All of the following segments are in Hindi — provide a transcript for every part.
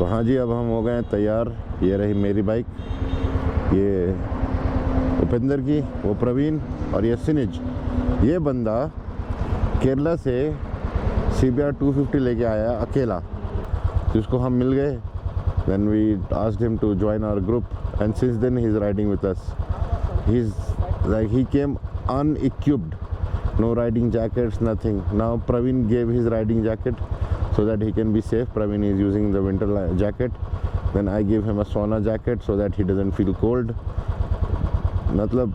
हाँ जी, अब हम हो गए हैं तैयार। ये रही मेरी बाइक, ये उपेंद्र की, वो प्रवीण और ये सिनिज। ये बंदा केरला से CBR 250 लेके आया अकेला, जिसको हम मिल गए। Then we asked him to join our group, and since then he's riding with us. He came unequipped, no riding jackets, nothing. Now Praveen gave his riding jacket so that he can be safe. Praveen is using the winter jacket. Then I gave him a sauna jacket so that he doesn't feel cold. मतलब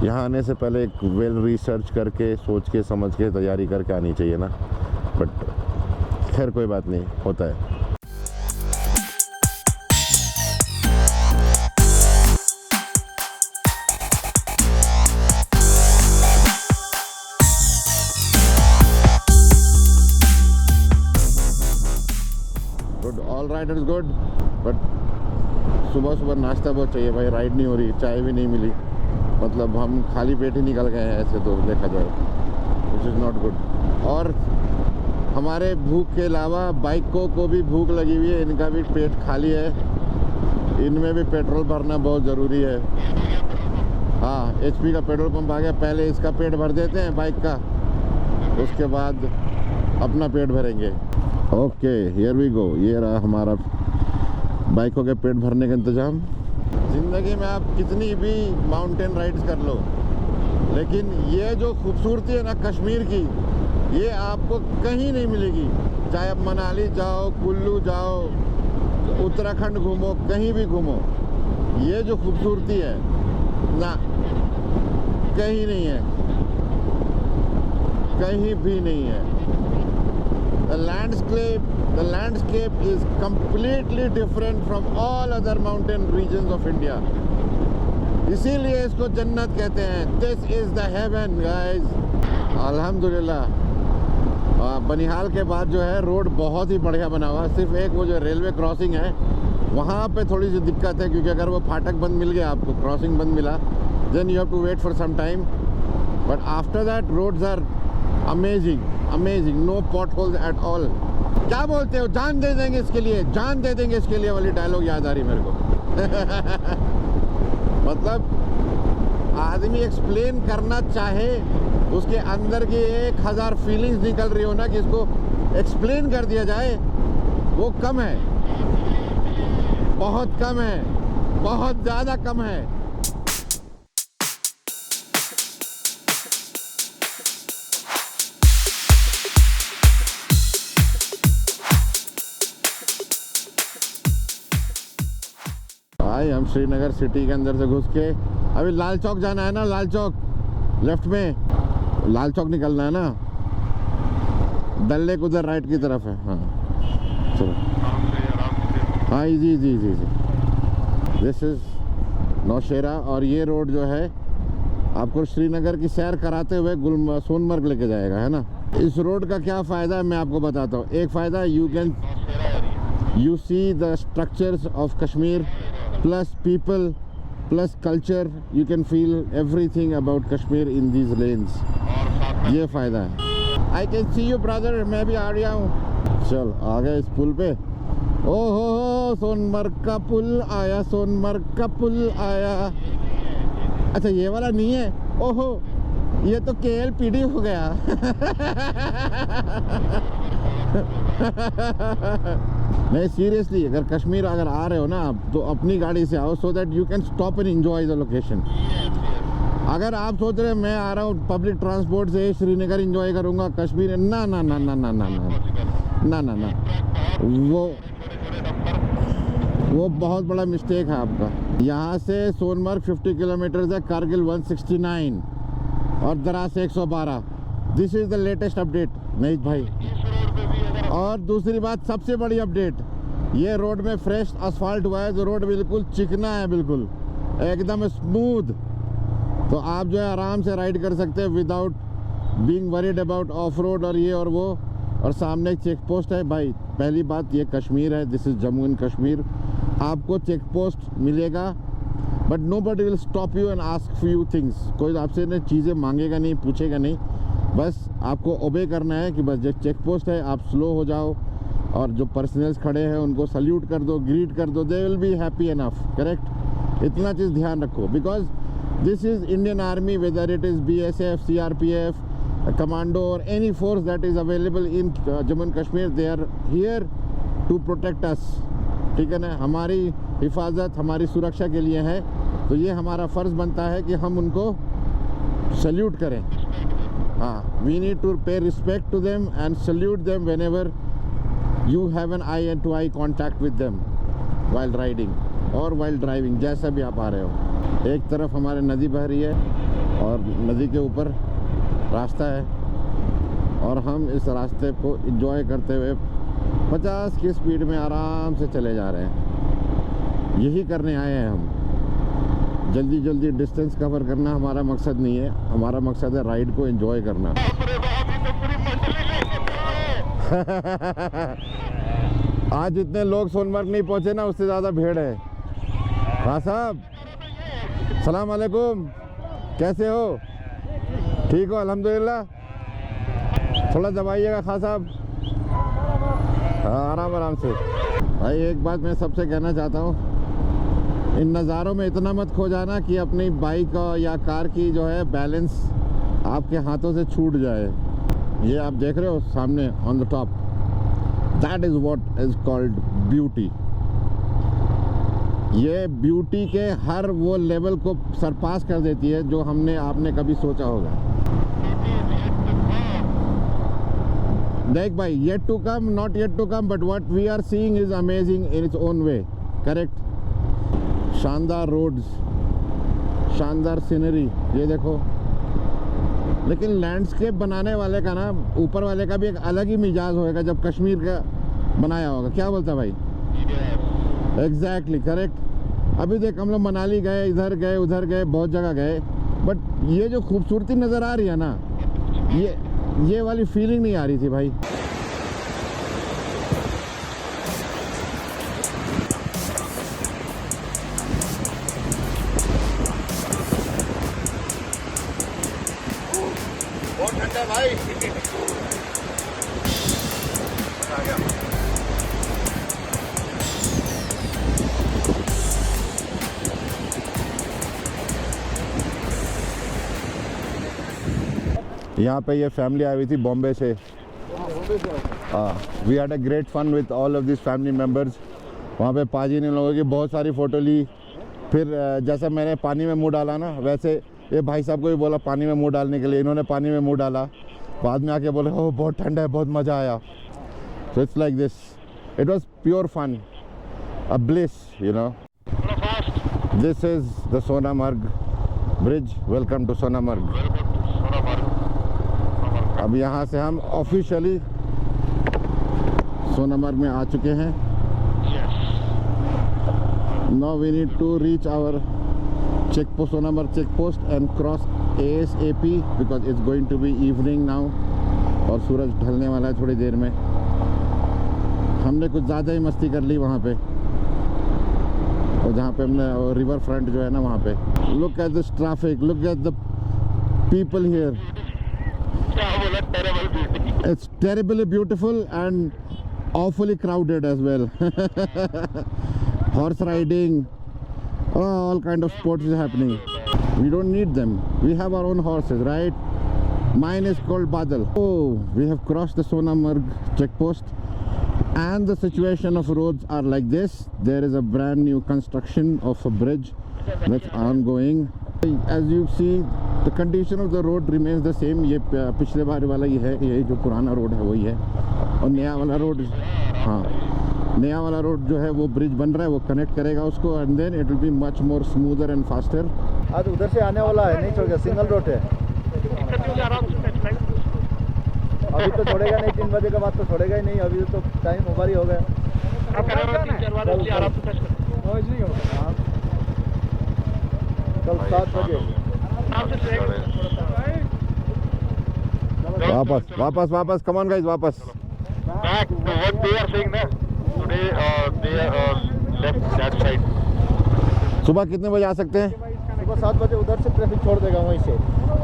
यहाँ आने से पहले एक वेल रिसर्च करके, सोच के, समझ के, तैयारी करके आनी चाहिए ना। बट खैर कोई बात नहीं, होता है। ऑल राइडर्स गुड, बट सुबह सुबह नाश्ता बहुत चाहिए भाई। राइड नहीं हो रही, चाय भी नहीं मिली, मतलब हम खाली पेट ही निकल गए हैं ऐसे तो देखा जाए, विच इज़ नॉट गुड। और हमारे भूख के अलावा बाइकों को भी भूख लगी हुई है, इनका भी पेट खाली है, इनमें भी पेट्रोल भरना बहुत ज़रूरी है। हाँ, HP का पेट्रोल पंप आ गया। पहले इसका पेट भर देते हैं बाइक का, उसके बाद अपना पेट भरेंगे। Okay, here we go. ये रहा हमारा बाइकों के पेट भरने का इंतज़ाम। ज़िंदगी में आप कितनी भी माउंटेन राइड्स कर लो, लेकिन ये जो खूबसूरती है ना कश्मीर की, ये आपको कहीं नहीं मिलेगी। चाहे आप मनाली जाओ, कुल्लू जाओ, उत्तराखंड घूमो, कहीं भी घूमो, ये जो खूबसूरती है ना, कहीं नहीं है, कहीं भी नहीं है। The landscape is completely different from all other mountain regions of India. इसीलिए इसको जन्नत कहते हैं। This is the heaven, guys. अल्हम्दुलिल्लाह। बनिहाल के बाद जो है रोड बहुत ही बढ़िया बना हुआ। सिर्फ एक वो जो रेलवे क्रॉसिंग है वहाँ पे थोड़ी सी दिक्कत है, क्योंकि अगर वो फाटक बंद मिल गया आपको, क्रॉसिंग बंद मिला, then you have to wait for some time. But after that roads are amazing, no potholes at all. क्या बोलते हो, जान दे देंगे इसके लिए, जान दे देंगे इसके लिए वाली डायलॉग याद आ रही मेरे को। मतलब आदमी एक्सप्लेन करना चाहे, उसके अंदर की 1000 फीलिंग्स निकल रही हो ना, कि इसको एक्सप्लेन कर दिया जाए, वो कम है, बहुत कम है, बहुत ज़्यादा कम है। भाई हम श्रीनगर सिटी के अंदर से घुस के अभी लाल चौक जाना है ना, लाल चौक लेफ्ट में, लाल चौक निकलना है ना, डल लेक उधर राइट की तरफ है। हाँ चलो, हाँ जी। दिस इज़ नौशेरा, और ये रोड जो है आपको श्रीनगर की सैर कराते हुए सोनमर्ग लेके जाएगा, है ना। इस रोड का क्या फ़ायदा है मैं आपको बताता हूँ। एक फ़ायदा, you see the structures of Kashmir, plus people, plus culture. You can feel everything about Kashmir in these lanes. ये फ़ायदा है। I can see you brother, मैं भी आ रहा हूँ। चल आ गए इस पुल पे। ओहो, सोनमर्ग का पुल आया, सोनमर्ग का पुल आया। अच्छा ये वाला नहीं है, ओहो ये तो KLPD हो गया। नहीं सीरियसली, अगर कश्मीर अगर आ रहे हो ना आप, तो अपनी गाड़ी से आओ, so that you can stop and enjoy the location. अगर आप सोच रहे हैं मैं आ रहा हूँ पब्लिक ट्रांसपोर्ट से श्रीनगर एंजॉय करूँगा, कश्मीर ना ना ना ना ना ना ना ना ना, वो बहुत बड़ा मिस्टेक है आपका। यहाँ से सोनमर्ग 50 किलोमीटर है, कारगिल 169 और Dras 112। This is the latest update नहीं भाई। और दूसरी बात, सबसे बड़ी अपडेट, ये रोड में फ्रेश असफाल्ट हुआ है, तो रोड बिल्कुल चिकना है, बिल्कुल एकदम स्मूथ। तो आप जो है आराम से राइड कर सकते हैं without being worried about of road और ये और वो। और सामने एक चेक पोस्ट है भाई। पहली बात, ये कश्मीर है, this is Jammu and Kashmir. आपको चेक पोस्ट मिलेगा, but nobody will stop you and ask few things. कोई आपसे ने चीज़ें मांगेगा नहीं, पूछेगा नहीं, बस आपको ओबे करना है कि बस जो चेक पोस्ट है आप स्लो हो जाओ, और जो पर्सनल्स खड़े हैं उनको सल्यूट कर दो, ग्रीट कर दो, they will be happy enough, correct. इतना चीज़ ध्यान रखो, because this is Indian Army, whether it is BSF, CRPF, commando और any force that is available in Jammu and Kashmir, they are here to protect us, ठीक है ना। हमारी हिफाजत, हमारी सुरक्षा के लिए है, तो ये हमारा फ़र्ज़ बनता है कि हम उनको सल्यूट करें। हाँ, we need to pay respect to them and salute them whenever you have an eye to eye contact with them while riding और वाइल ड्राइविंग, जैसा भी आप आ रहे हो। एक तरफ हमारे नदी बह रही है और नदी के ऊपर रास्ता है, और हम इस रास्ते को एंजॉय करते हुए 50 की स्पीड में आराम से चले जा रहे हैं। यही करने आए हैं हम। जल्दी जल्दी डिस्टेंस कवर करना हमारा मकसद नहीं है, हमारा मकसद है राइड को एंजॉय करना। आज जितने लोग सोनमर्ग नहीं पहुंचे ना, उससे ज़्यादा भीड़ है। हाँ साहब, सलाम अलैकुम, कैसे हो? ठीक हो? अल्हम्दुलिल्लाह। थोड़ा दबाइएगा खां साहब। हाँ, आराम आराम से। भाई एक बात मैं सबसे कहना चाहता हूँ, इन नज़ारों में इतना मत खो जाना कि अपनी बाइक या कार की जो है बैलेंस आपके हाथों से छूट जाए। ये आप देख रहे हो सामने on the top, that is what is called beauty. ये ब्यूटी के हर वो लेवल को सरपास कर देती है जो आपने कभी सोचा होगा। देख भाई, yet to come, not yet to come, but what we are seeing is amazing in its own way, correct. शानदार रोड्स, शानदार सीनरी, ये देखो। लेकिन लैंडस्केप बनाने वाले का ना, ऊपर वाले का भी एक अलग ही मिजाज होएगा जब कश्मीर का बनाया होगा। क्या बोलता भाई? Exactly correct. अभी देख, हम लोग मनाली गए, इधर गए, उधर गए, बहुत जगह गए, बट ये जो खूबसूरती नज़र आ रही है ना, ये वाली फीलिंग नहीं आ रही थी भाई। बहुत ठंडा है भाई। आ गया। यहाँ पे ये फैमिली आई हुई थी बॉम्बे से। We had a great fun with all of this family members. वहाँ पे पाजी ने लोगों की बहुत सारी फ़ोटो ली। फिर जैसा मैंने पानी में मुँह डाला ना, वैसे ये भाई साहब को भी बोला पानी में मुँह डालने के लिए। इन्होंने पानी में मुँह डाला, बाद में आके बोले ओह बहुत ठंडा है, बहुत मज़ा आया। So it's like this, it was pure fun, a bliss, you know. This is the Sonamarg bridge. Welcome to Sonamarg. अब यहाँ से हम ऑफिशियली सोनामर्ग में आ चुके हैं। Now we need to reach our check post, Sonamarg check post, and cross ASAP because it's going to be evening now, और सूरज ढलने वाला है थोड़ी देर में। हमने कुछ ज़्यादा ही मस्ती कर ली वहाँ पे, और जहाँ पे हमने रिवर फ्रंट जो है ना वहाँ पे। Look at this traffic, look at the people here. It's terribly beautiful and awfully crowded as well. Horse riding, all kind of sports is happening. We don't need them. We have our own horses, right? Mine is called Badal. Oh, we have crossed the Sonamarg checkpost, and the situation of roads are like this. There is a brand new construction of a bridge that's ongoing. As you see, the condition of the road remains the same. ये पिछले बार वाला ही है, ये जो पुराना रोड है वही है, और नया वाला रोड, हाँ नया वाला रोड जो है वो ब्रिज बन रहा है, वो कनेक्ट करेगा उसको, and then it will be much more smoother and faster. आज उधर से आने वाला है, नहीं छोड़ेगा, सिंगल रोड है। अभी तो छोड़ेगा नहीं, 3 बजे के बाद तो छोड़ेगा ही नहीं। अभी तो टाइम ओवर ही हो गया। कल 7 बजे वापस कम ऑन गाइस, वापस। Back to what they are saying now. Today they left that side. सुबह कितने बजे आ सकते हैं? सुबह 7 बजे उधर से ट्रैफिक छोड़ देगा वहीं से।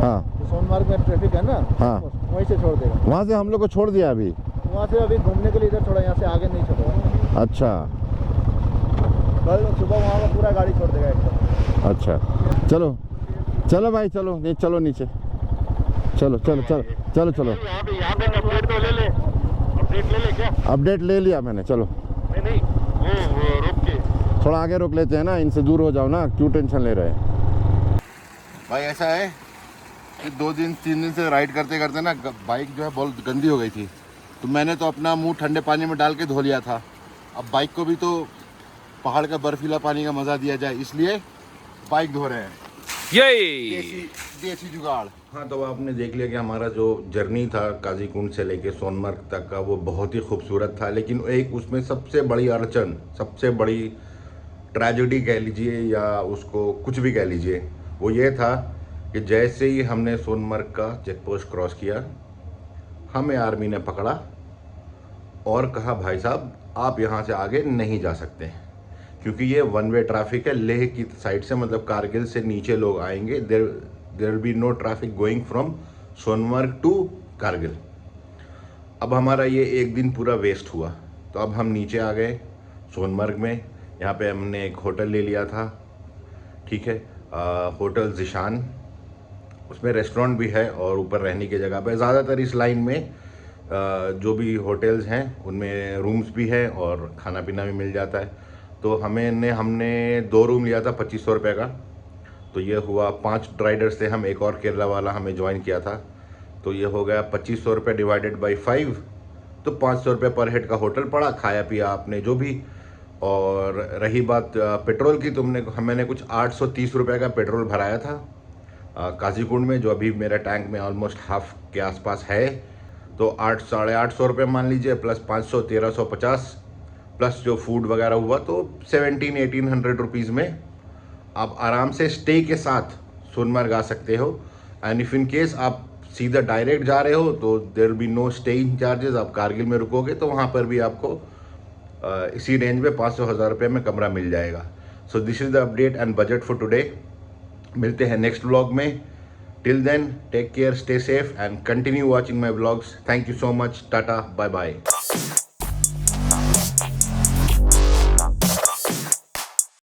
हाँ, तो सोनमार्ग में ट्रैफिक है ना, हाँ, वहीं से छोड़ देगा। वहाँ से हम लोग को छोड़ दिया अभी। वहाँ से अभी घूमने के लिए इधर छोड़ा, यहाँ से आगे नहीं छोड़ेगा। अच्छा कल सुबह वहाँ पर पूरा गाड़ी छोड़ देगा एकदम। अच्छा, चलो चलो भाई, चलो नहीं, चलो नीचे, चलो चलो चलो चलो चलो। यहाँ पे अपडेट तो ले ले, अपडेट ले ले क्या? अपडेट ले लिया मैंने, चलो। नहीं वो रुक के थोड़ा आगे रोक लेते हैं ना, इनसे दूर हो जाओ ना, क्यों टेंशन ले रहे हैं भाई। ऐसा है कि 2-3 दिन से राइड करते करते ना बाइक जो है बहुत गंदी हो गई थी, तो मैंने तो अपना मुंह ठंडे पानी में डाल के धो लिया था। अब बाइक को भी तो पहाड़ का बर्फीला पानी का मज़ा दिया जाए, इसलिए बाइक धो रहे हैं। देसी जुगाड़। हाँ, तो आपने देख लिया कि हमारा जो जर्नी था काजीकुंड से लेके सोनमर्ग तक का, वो बहुत ही खूबसूरत था। लेकिन एक उसमें सबसे बड़ी अड़चन, सबसे बड़ी ट्रेजेडी कह लीजिए या उसको कुछ भी कह लीजिए, वो ये था कि जैसे ही हमने सोनमर्ग का चेक पोस्ट क्रॉस किया, हमें आर्मी ने पकड़ा और कहा भाई साहब आप यहाँ से आगे नहीं जा सकते, क्योंकि ये वन वे ट्रैफिक है। लेह की साइड से, मतलब कारगिल से नीचे लोग आएंगे, there will be no traffic going from Sonmarg to Kargil. अब हमारा ये एक दिन पूरा वेस्ट हुआ। तो अब हम नीचे आ गए सोनमर्ग में। यहाँ पे हमने एक होटल ले लिया था, ठीक है, होटल ज़िशान। उसमें रेस्टोरेंट भी है और ऊपर रहने की जगह पे ज़्यादातर इस लाइन में जो भी होटल्स हैं उनमें रूम्स भी है और खाना पीना भी मिल जाता है। तो हमने 2 रूम लिया था 2500 रुपये का। तो ये हुआ 5 राइडर्स थे हम, एक और केरला वाला हमें ज्वाइन किया था। तो ये हो गया 2500 रुपये डिवाइडेड बाई 5, तो 500 रुपये पर हेड का होटल पड़ा, खाया पिया आपने जो भी। और रही बात पेट्रोल की, तो मैंने कुछ 830 रुपये का पेट्रोल भराया था काजीकुंड में, जो अभी मेरा टैंक में ऑलमोस्ट हाफ के आसपास है। तो 800-850 रुपये मान लीजिए, प्लस 500 1350, प्लस जो फूड वगैरह हुआ, तो 1700-1800 रुपीज़ में आप आराम से स्टे के साथ सोनमर्ग आ सकते हो। एंड इफ़ इन केस आप सीधा डायरेक्ट जा रहे हो तो there will be no staying charges. आप कारगिल में रुकोगे तो वहाँ पर भी आपको इसी रेंज में 500-1000 रुपये में कमरा मिल जाएगा। So this is the update and budget for today. मिलते हैं नेक्स्ट व्लॉग में। Till then take care, stay safe and continue watching my vlogs. Thank you so much, tata, bye bye.